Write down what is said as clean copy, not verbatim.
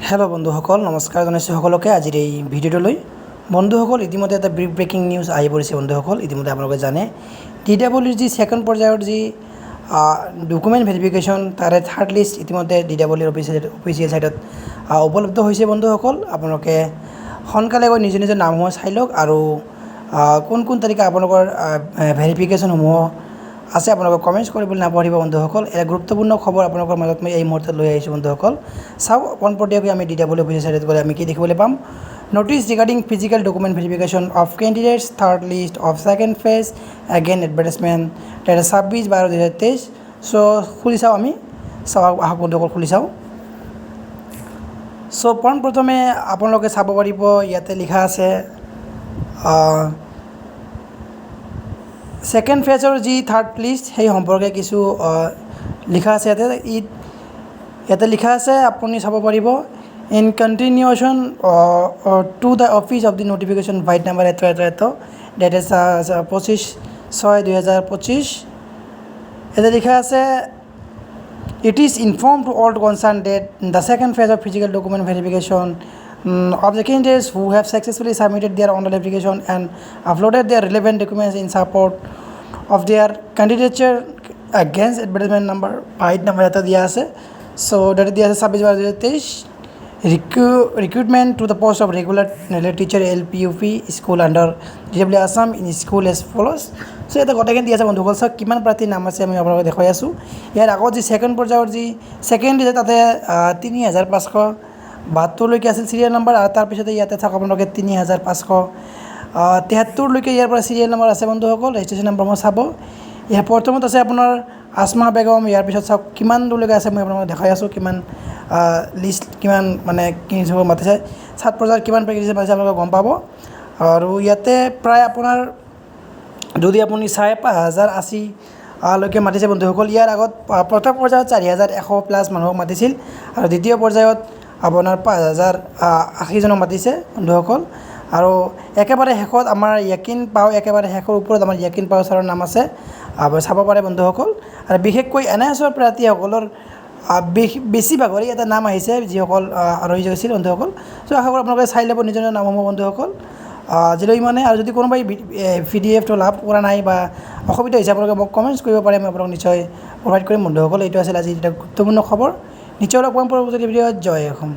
Hello' বন্ধুসকল, নমস্কাৰ জনাইছোঁ সকলোকে আজিৰ এই ভিডিঅ'টোলৈ। বন্ধুসকল, ইতিমধ্যে এটা ব্ৰেকিং নিউজ আহি পৰিছে। বন্ধুসকল, ইতিমধ্যে আপোনালোকে জানে DWৰ যি ছেকেণ্ড পৰ্যায়ৰ যি ডকুমেণ্ট ভেৰিফিকেশ্যন তাৰে থাৰ্ড লিষ্ট ইতিমধ্যে DWৰ অফিচিয়েল ছাইটত উপলব্ধ হৈছে। বন্ধুসকল, আপোনালোকে সোনকালে গৈ নিজৰ নিজৰ নামসমূহ চাই লওক আৰু কোন কোন তাৰিখে আপোনালোকৰ ভেৰিফিকেশ্যনসমূহ আছে আপোনালোকক কমেণ্টছ কৰিবলৈ নাপাহৰিব। বন্ধুসকল, এটা গুৰুত্বপূৰ্ণ খবৰ আপোনালোকৰ মাজত মই এই মুহূৰ্তত লৈ আহিছোঁ। বন্ধুসকল, চাওক পোনপটীয়াকৈ আমি DW অফিচিয়েল ছাইটত গ'লে আমি কি দেখিবলৈ পাম। Notice regarding physical document verification of candidates third list of second phase again advertisement date 26/12/2023। চ' খুলি চাওঁ, আমি চাওক, আহক বন্ধুসকল খুলি চাওঁ। চ' পোনপ্ৰথমে আপোনালোকে চাব পাৰিব, ইয়াতে লিখা আছে ছেকেণ্ড ফেজৰ যি থাৰ্ড লিষ্ট সেই সম্পৰ্কে কিছু লিখা আছে। ইয়াতে লিখা আছে, আপুনি চাব পাৰিব, in continuation to the office of the notification vide number at date is 25/6/2025। ইয়াতে লিখা আছে, it is inform to all concern that the second phase of physical document verification of the candidates who have successfully submitted their online application and uploaded their relevant documents in support of their candidature against advertisement number white number এটা দিয়া আছে। চ' date দিয়া আছে 26/12/2023। recruitment to the post of regular teacher LPUP school under DW Assam in school as follows। চ' ইয়াতে গোটেইখিনি দিয়া আছে। বন্ধুসকল, চাওক কিমান প্ৰাৰ্থীৰ নাম আছে আমি আপোনালোকক দেখুৱাই আছোঁ। ইয়াৰ আগত যি ছেকেণ্ড পৰ্যায়ৰ যি ছেকেণ্ড দিছে তাতে 3,572লৈকে আছিল চিৰিয়েল নম্বৰ, আৰু তাৰপিছতে ইয়াতে চাওক আপোনালোকে 3,573লৈকে ইয়াৰ পৰা চিৰিয়েল নম্বৰ আছে। বন্ধুসকল, ৰেজিষ্ট্ৰেশ্যন নম্বৰসমূহ চাব। ইয়াৰ প্ৰথমত আছে আপোনাৰ আসমা বেগম। ইয়াৰ পিছত চাওক কিমান দূৰলৈকে আছে, মই আপোনালোকক দেখাই আছোঁ কিমান লিষ্ট, কিমান মানে কি মাতিছে, ছাত্ৰ পৰ্যায়ত কিমান প্ৰেক্টিছ মাতিছে আপোনালোকে গম পাব। আৰু ইয়াতে প্ৰায় আপোনাৰ যদি আপুনি চাই 5,080 লৈকে মাতিছে। বন্ধুসকল, ইয়াৰ আগত প্ৰথম পৰ্যায়ত 4,100+ মানুহক মাতিছিল, আৰু দ্বিতীয় পৰ্যায়ত আপোনাৰ 5,080জনক মাতিছে। বন্ধুসকল, আৰু একেবাৰে শেষত আমাৰ য়াকিন পাও, একেবাৰে শেষৰ ওপৰত আমাৰ য়াকিন পাও ছাৰৰ নাম আছে, চাব পাৰে। বন্ধুসকল, আৰু বিশেষকৈ NISৰ প্ৰাৰ্থীসকলৰ বেছিভাগৰে এটা নাম আহিছে যিসকল আৰোহী হৈছিল। বন্ধুসকল, চ' আশা কৰোঁ আপোনালোকে চাই ল'ব নিজৰ নামসমূহ। বন্ধুসকল, আজিলৈ ইমানে, আৰু যদি কোনোবাই PDF-টো লাভ কৰা নাই বা অসুবিধা হৈছে আপোনালোকে মোক কমেণ্টছ কৰিব পাৰে, মই আপোনালোক নিশ্চয় প্ৰভাইড কৰিম। বন্ধুসকল, এইটো আছিল আজি এটা গুৰুত্বপূৰ্ণ খবৰ। নিশ্চয় লগ পাম পৰৱৰ্তী ভিডিঅ'ত। জয় অসম।